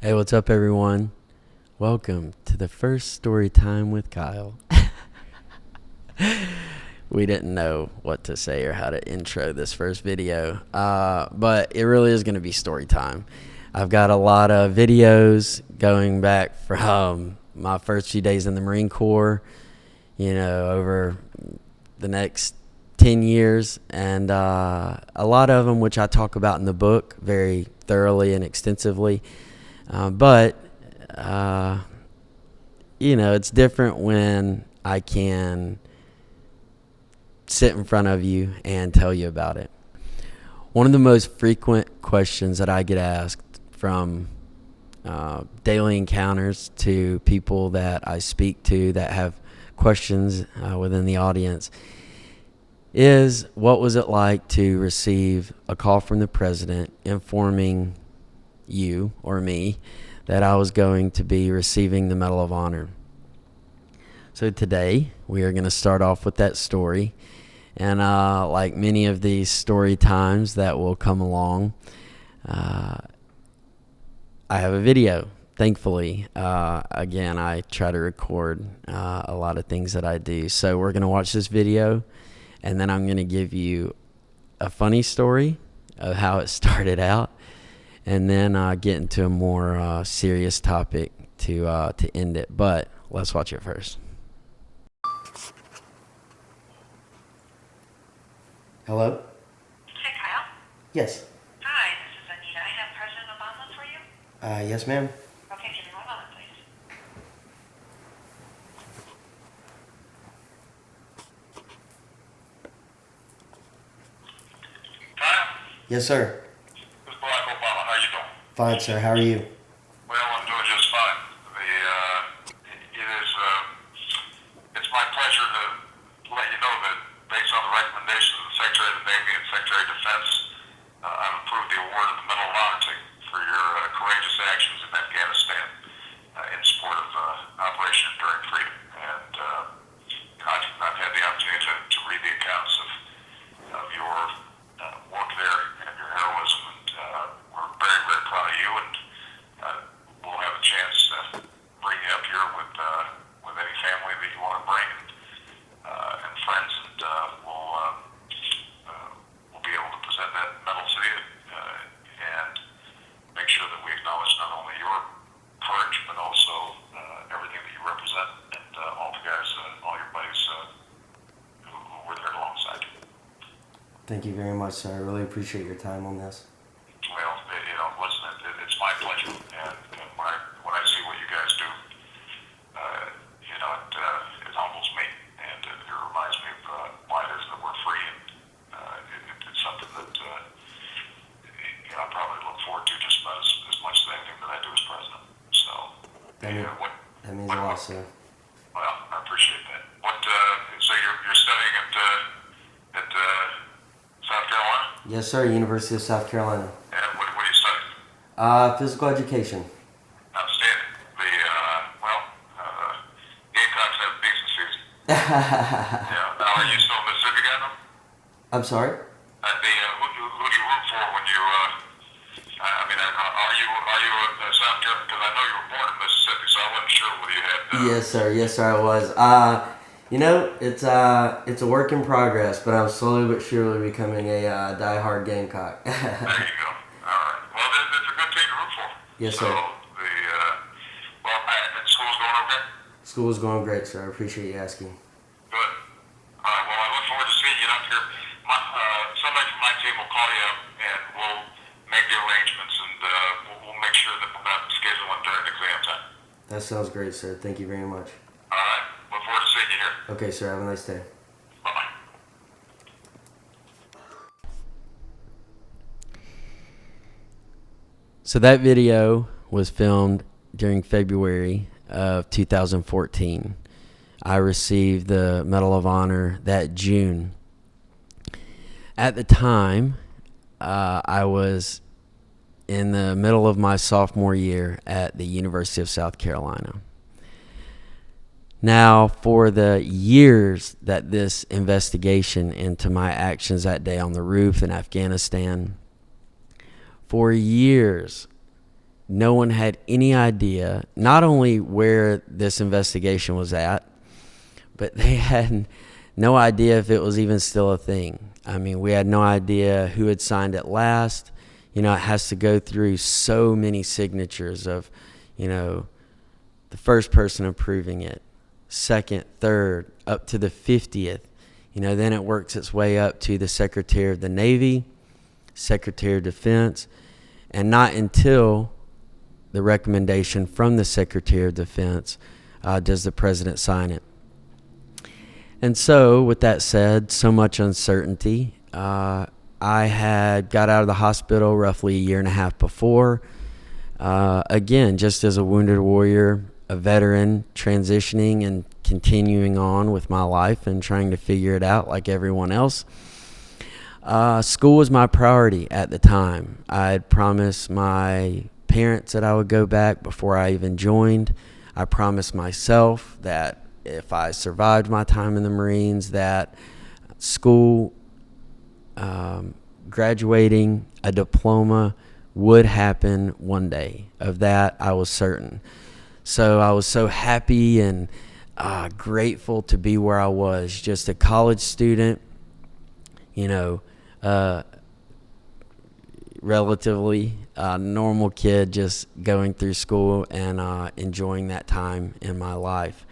Hey, what's up, everyone? Welcome to the first story time with Kyle. We didn't know what to say or how to intro this first video, but it really is going to be story time. I've got a lot of videos going back from my first few days in the Marine Corps, over the next 10 years, and a lot of them which I talk about in the book very thoroughly and extensively. But it's different when I can sit in front of you and tell you about it. One of the most frequent questions that I get asked from daily encounters to people that I speak to that have questions within the audience is, what was it like to receive a call from the president informing you or me that I was going to be receiving the Medal of Honor? So today we are going to start off with that story, and like many of these story times that will come along, I have a video. Thankfully, again, I try to record a lot of things that I do. So we're going to watch this video, and then I'm going to give you a funny story of how it started out, and then get into a more serious topic to end it. But let's watch it first. Hello? Hi, Kyle. Yes. Hi, this is Anita. I have President Obama for you. Yes, ma'am. Okay, give me one moment, please. Kyle, Yes, sir. this is Barack Obama. How you doing? Fine, sir. How are you? Well, I'm doing just fine. It's my pleasure to let you know that based on the recommendations of the Secretary of the Navy and Secretary of Defense, I've approved the award of the Medal of Honor for your courageous actions in Afghanistan in support of Operation Enduring Freedom. And I've had the opportunity to read the accounts of your work there and your heroism, and we're very, very proud of you. And we'll have a chance to bring you up here with any family that you want to bring, and friends, and we'll be able to present that medal to you and make sure that we acknowledge not only your courage but also everything that you represent, and all the guys, all your buddies who were there alongside you. Thank you very much, sir. I really appreciate your time on this. Well, listen, it's my pleasure, and when I see what you guys do, it humbles me, and it reminds me of why it is that we're free, and it's something that I probably look forward to just about as much as anything that I do as president. So That means a lot, sir. Well, I appreciate that. So you're studying at South Carolina? Yes, sir. University of South Carolina. And what are you studying? Physical education. Outstanding. Gamecocks have a decent season. Yeah. Now, are you still a Mississippi guy, though? I'm sorry? Who do you root for when you? Are you a South Carolina? Because I know you were born in Mississippi, so I wasn't sure whether you had. Yes, sir. Yes, sir. I was. It's a work in progress, but I'm slowly but surely becoming a diehard Gamecock. There you go. All right. Well, it's a good team to root for. Yes, sir. And school's going okay? School is going great, sir. I appreciate you asking. Good. All right. Well, I look forward to seeing you up here. Somebody from my team will call you up, and we'll make the arrangements, and we'll make sure that we're not scheduling during exam time. That sounds great, sir. Thank you very much. All right. Look forward to seeing you here. Okay, sir. Have a nice day. Bye-bye. So that video was filmed during February of 2014. I received the Medal of Honor that June. At the time, I was in the middle of my sophomore year at the University of South Carolina. Now, for the years that this investigation into my actions that day on the roof in Afghanistan, for years, no one had any idea, not only where this investigation was at, but they had no idea if it was even still a thing. I mean, we had no idea who had signed it last. It has to go through so many signatures of, the first person approving it, second, third, up to the 50th. Then it works its way up to the Secretary of the Navy, Secretary of Defense, and not until the recommendation from the Secretary of Defense does the president sign it. And so, with that said, so much uncertainty. I had got out of the hospital roughly a year and a half before. Again, just as a wounded warrior, a veteran, transitioning and continuing on with my life and trying to figure it out like everyone else. School was my priority at the time. I had promised my parents that I would go back before I even joined. I promised myself that if I survived my time in the Marines, that school, graduating, a diploma would happen one day. Of that, I was certain. So I was so happy and grateful to be where I was, just a college student, relatively normal kid, just going through school and enjoying that time in my life.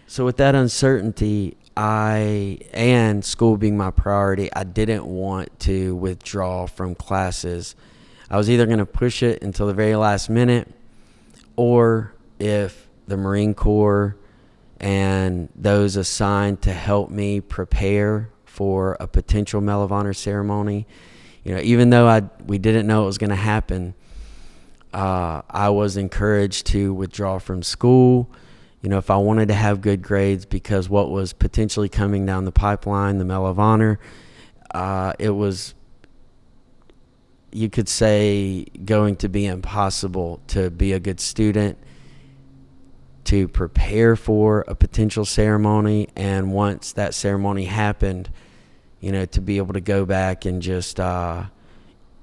So with that uncertainty, and school being my priority, I didn't want to withdraw from classes. I was either going to push it until the very last minute, or if the Marine Corps and those assigned to help me prepare for a potential Medal of Honor ceremony, even though we didn't know it was going to happen, I was encouraged to withdraw from school. If I wanted to have good grades, because what was potentially coming down the pipeline, the Medal of Honor, it was, you could say, going to be impossible to be a good student, to prepare for a potential ceremony, and once that ceremony happened, to be able to go back and just, at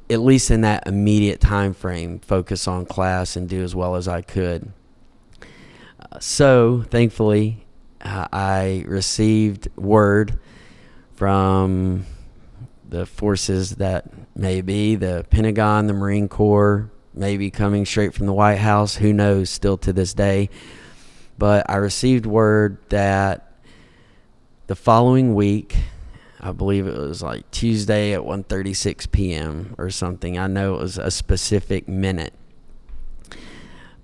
least in that immediate time frame, focus on class and do as well as I could. So, thankfully, I received word from the forces that may be, the Pentagon, the Marine Corps, maybe coming straight from the White House, who knows, still to this day. But I received word that the following week, I believe it was like Tuesday at 1:36 p.m. or something. I know it was a specific minute.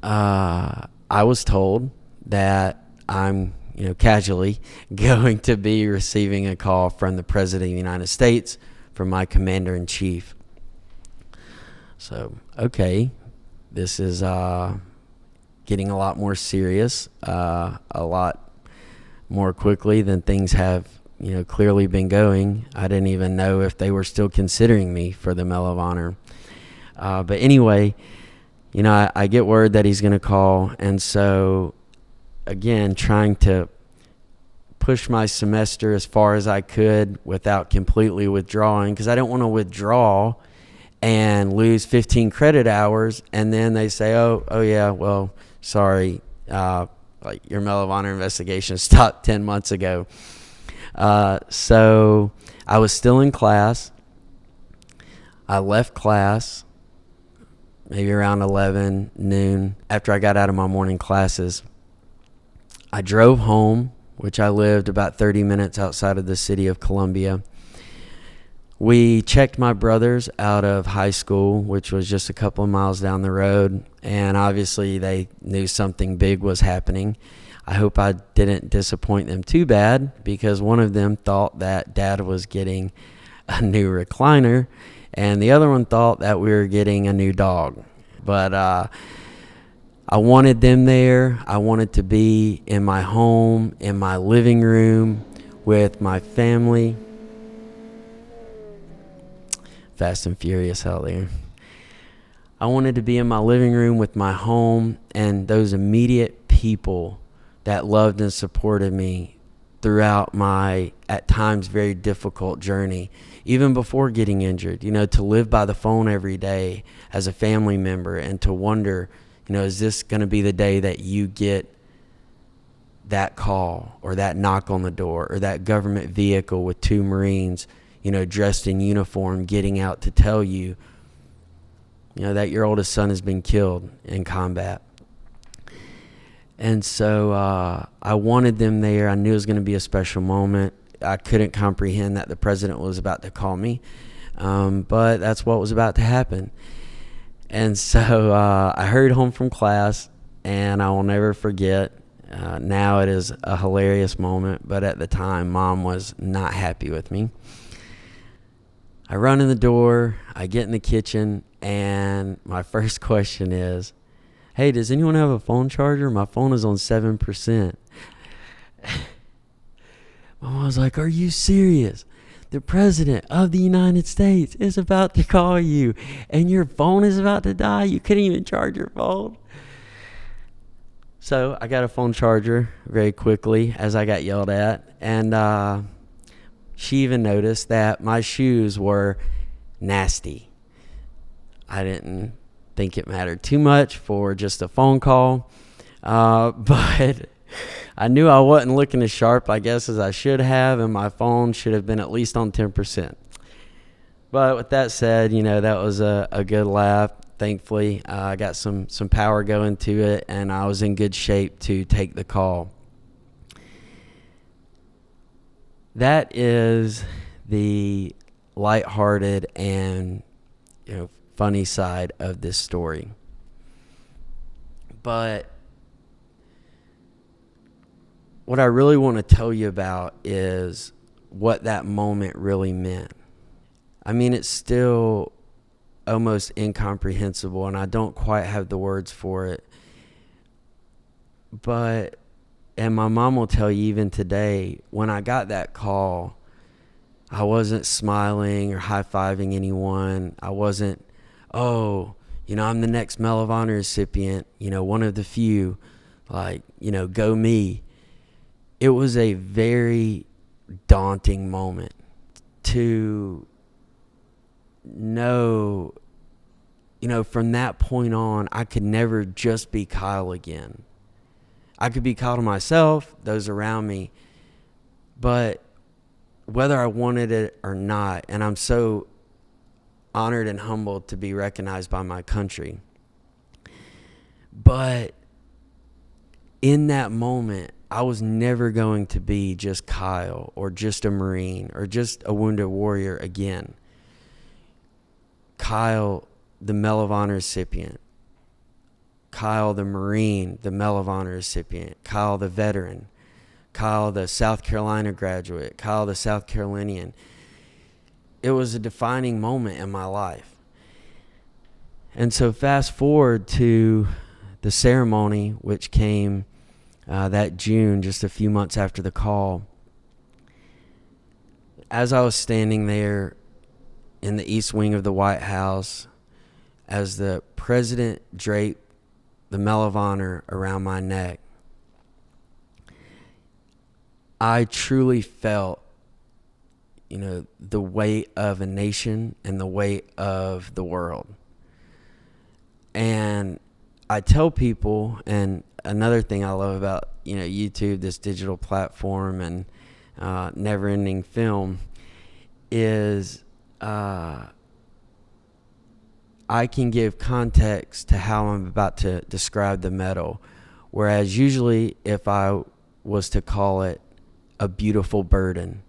I was told that I'm, casually going to be receiving a call from the President of the United States, from my Commander-in-Chief. So, okay, this is getting a lot more serious, a lot more quickly than things have, clearly been going. I didn't even know if they were still considering me for the Medal of Honor. But anyway, I get word that he's going to call, and so, again, trying to push my semester as far as I could without completely withdrawing, because I don't want to withdraw and lose 15 credit hours, and then they say, oh yeah, well, sorry, like your Medal of Honor investigation stopped 10 months ago. So I was still in class. I left class maybe around 11 noon after I got out of my morning classes. I drove home, which I lived about 30 minutes outside of the city of Columbia. We checked my brothers out of high school, which was just a couple of miles down the road, and obviously they knew something big was happening. I hope I didn't disappoint them too bad, because one of them thought that Dad was getting a new recliner, and the other one thought that we were getting a new dog. But I wanted them there. I wanted to be in my home, in my living room, with my family. Fast and Furious out there. I wanted to be in my living room with my home and those immediate people that loved and supported me throughout my, at times, very difficult journey, even before getting injured, to live by the phone every day as a family member and to wonder, is this going to be the day that you get that call or that knock on the door or that government vehicle with 2 Marines, dressed in uniform, getting out to tell you, that your oldest son has been killed in combat. And so I wanted them there. I knew it was going to be a special moment. I couldn't comprehend that the president was about to call me, but that's what was about to happen. And so I hurried home from class, and I will never forget. Now it is a hilarious moment, but at the time, Mom was not happy with me. I run in the door, I get in the kitchen, and my first question is, "Hey, does anyone have a phone charger? My phone is on 7%. My mom was like, "Are you serious? The president of the United States is about to call you, and your phone is about to die? You couldn't even charge your phone?" So I got a phone charger very quickly as I got yelled at, and she even noticed that my shoes were nasty. I didn't think it mattered too much for just a phone call, but I knew I wasn't looking as sharp, I guess, as I should have, and my phone should have been at least on 10%. But with that said, that was a good laugh. Thankfully, I got some power going to it, and I was in good shape to take the call. That is the lighthearted and funny side of this story. But what I really want to tell you about is what that moment really meant. I mean, it's still almost incomprehensible, and I don't quite have the words for it. And my mom will tell you even today, when I got that call, I wasn't smiling or high-fiving anyone. I wasn't, I'm the next Medal of Honor recipient, one of the few, go me. It was a very daunting moment to know, from that point on, I could never just be Kyle again. I could be Kyle to myself, those around me, but whether I wanted it or not, and I'm so honored and humbled to be recognized by my country. But in that moment, I was never going to be just Kyle or just a Marine or just a wounded warrior again. Kyle, the Medal of Honor recipient. Kyle, the Marine, the Medal of Honor recipient. Kyle, the veteran. Kyle, the South Carolina graduate. Kyle, the South Carolinian. It was a defining moment in my life. And so fast forward to the ceremony, which came that June, just a few months after the call. As I was standing there in the east wing of the White House, as the president draped the Medal of Honor around my neck, I truly felt, the weight of a nation and the weight of the world. And I tell people, and another thing I love about, YouTube, this digital platform and never-ending film, is I can give context to how I'm about to describe the medal. Whereas usually if I was to call it a beautiful burden,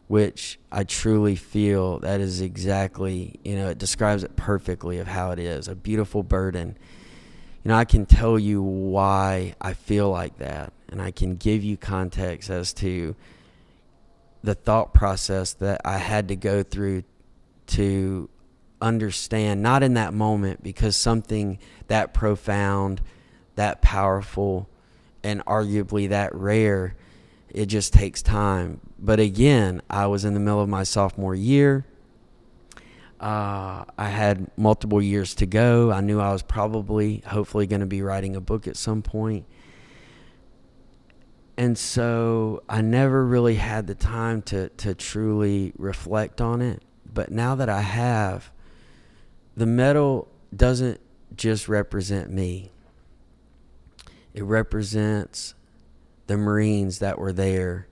which I truly feel that is exactly, it describes it perfectly of how it is, a beautiful burden. I can tell you why I feel like that, and I can give you context as to the thought process that I had to go through to understand, not in that moment, because something that profound, that powerful, and arguably that rare, it just takes time. But again, I was in the middle of my sophomore year. I had multiple years to go. I knew I was hopefully going to be writing a book at some point. And so I never really had the time to truly reflect on it. But now that I have, the medal doesn't just represent me. It represents the Marines that were there,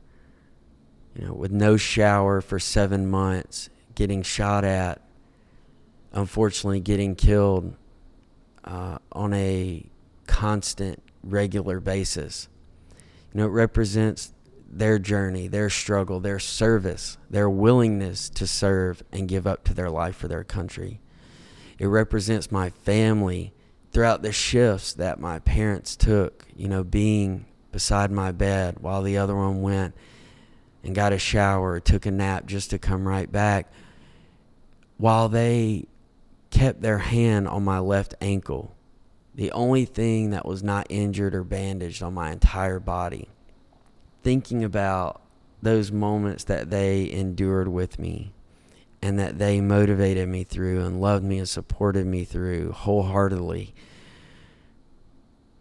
with no shower for 7 months, getting shot at, unfortunately getting killed on a constant, regular basis. It represents their journey, their struggle, their service, their willingness to serve and give up to their life for their country. It represents my family throughout the shifts that my parents took, being beside my bed while the other one went and got a shower, took a nap just to come right back, while they kept their hand on my left ankle, the only thing that was not injured or bandaged on my entire body. Thinking about those moments that they endured with me and that they motivated me through and loved me and supported me through wholeheartedly.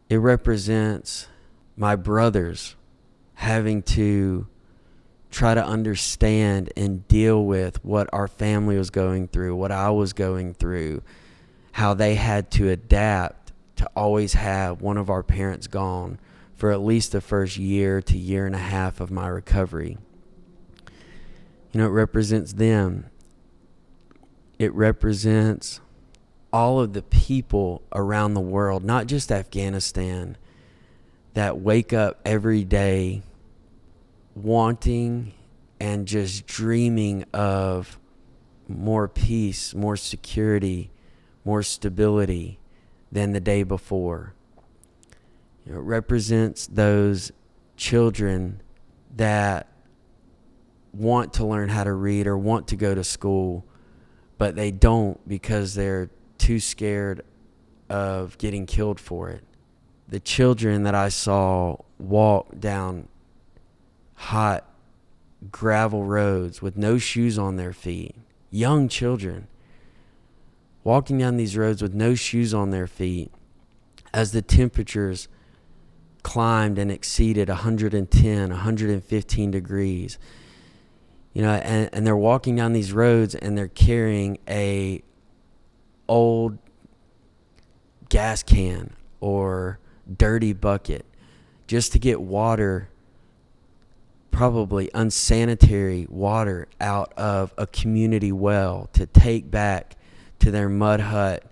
It represents my brothers having to try to understand and deal with what our family was going through, what I was going through, how they had to adapt to always have one of our parents gone for at least the first year to year and a half of my recovery. It represents them. It represents all of the people around the world, not just Afghanistan, that wake up every day wanting and just dreaming of more peace, more security, more stability than the day before. It represents those children that want to learn how to read or want to go to school, but they don't because they're too scared of getting killed for it. The children that I saw walk down hot gravel roads with no shoes on their feet, young children walking down these roads with no shoes on their feet as the temperatures climbed and exceeded 110, 115 degrees. And they're walking down these roads and they're carrying a old gas can or dirty bucket just to get water, probably unsanitary water, out of a community well to take back to their mud hut,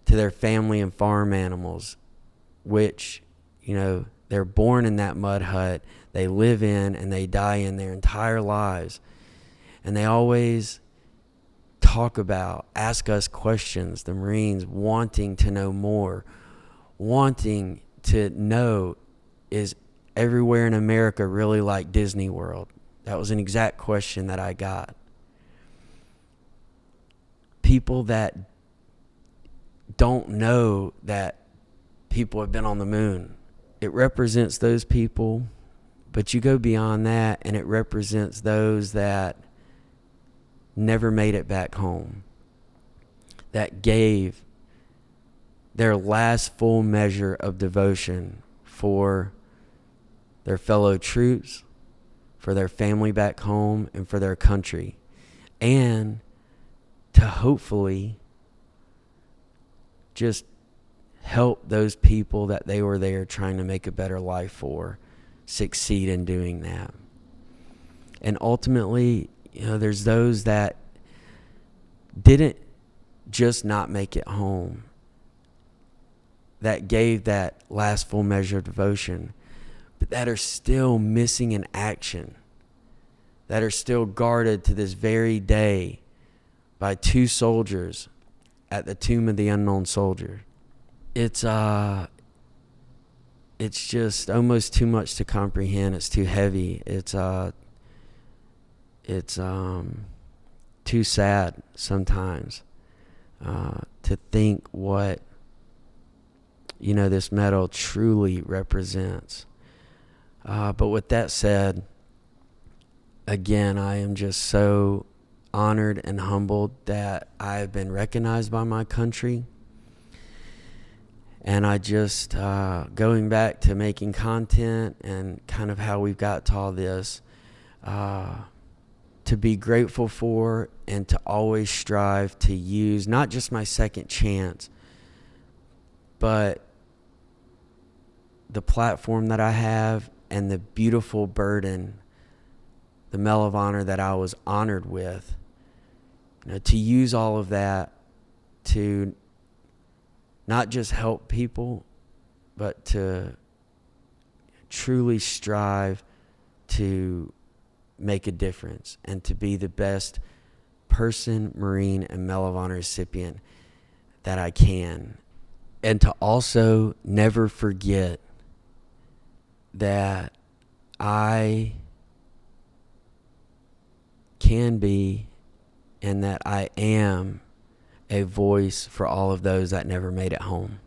to their family and farm animals, which, they're born in that mud hut, they live in and they die in their entire lives. And they always ask us questions, the Marines, wanting to know more, wanting to know, is everywhere in America really like Disney World? That was an exact question that I got. People that don't know that people have been on the moon. It represents those people, but you go beyond that and it represents those that never made it back home, that gave their last full measure of devotion for their fellow troops, for their family back home, and for their country, and to hopefully just help those people that they were there trying to make a better life for succeed in doing that. And ultimately, there's those that didn't just not make it home, that gave that last full measure of devotion, but that are still missing in action, that are still guarded to this very day by 2 soldiers at the Tomb of the Unknown Soldier. It's just almost too much to comprehend. It's too heavy. It's too sad sometimes to think what this medal truly represents. But with that said, again, I am just so honored and humbled that I have been recognized by my country. And I just, going back to making content and kind of how we've got to all this, to be grateful for and to always strive to use not just my second chance, but the platform that I have and the beautiful burden, the Medal of Honor that I was honored with, to use all of that to not just help people, but to truly strive to make a difference and to be the best person, Marine, and Medal of Honor recipient that I can. And to also never forget that I can be and that I am a voice for all of those that never made it home.